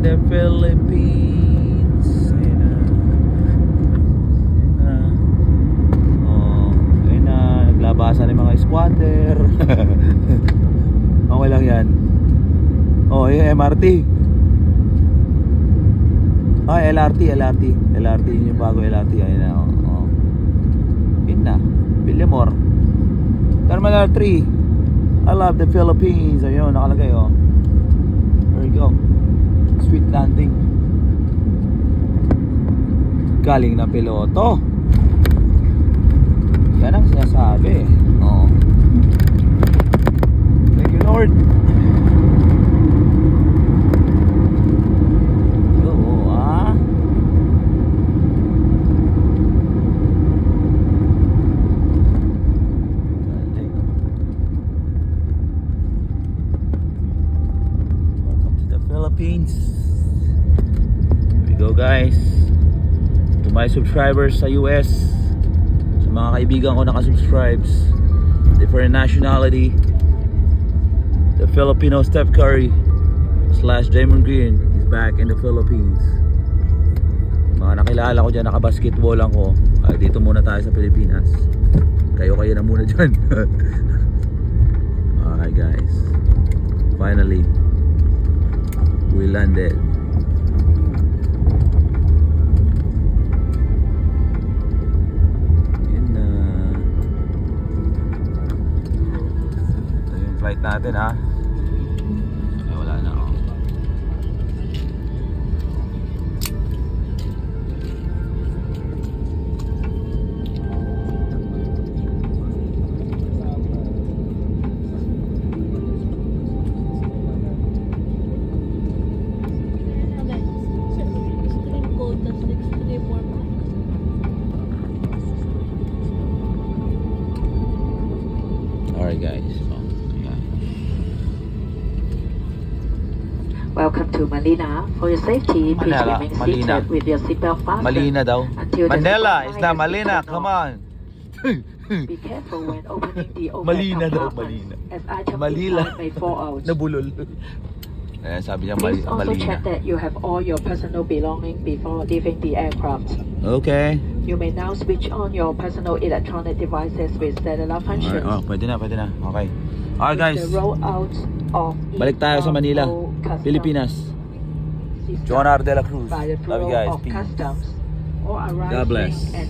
the Philippines. Ayun na. Ayun na. Naglabasan ng mga squatter. Okay lang yan. Oh, yung MRT. LRT yung bago LRT. Ayun na. Yun na. Villamor. Terminal 3. I love the Philippines. Ayun, nakalagay oh. There you go. Sweet landing. Galing na piloto. Yan ang sinasabi. Oo. Thank you Lord. Philippines. Here we go guys. To my subscribers sa US, sa mga kaibigan ko nakasubscribes, different nationality, the Filipino Steph Curry / Draymond Green is back in the Philippines. Mga nakilala ko dyan, nakabasketball lang ko. Dito muna tayo sa Pilipinas. Kayo na muna dyan. Alright guys, finally we landed. Yun na. Ito yung flight natin ha. Ay, wala na ako. Alright guys, Welcome to Manila. For your safety, please Manila, remain Malina. seated with your seatbelt fastened. Malina daw. Until the Manila, seatbelt it's sign not is Malina, turned come on. on. Be careful when opening the overhead Malina daw, compartments, Malina. as items Malila. inside may fall out. Nabulol. Ayan, sabi niya Please also Malina. check that you have all your personal belongings before leaving the aircraft. Okay. You may now switch on your personal electronic devices with cellular functions. Alright, pwede na. Okay. Alright guys, The rollout of balik tayo sa Manila, Customs Pilipinas. system Jonar de la Cruz. by the Love you Bureau guys. of Peace. Customs or God bless. arriving at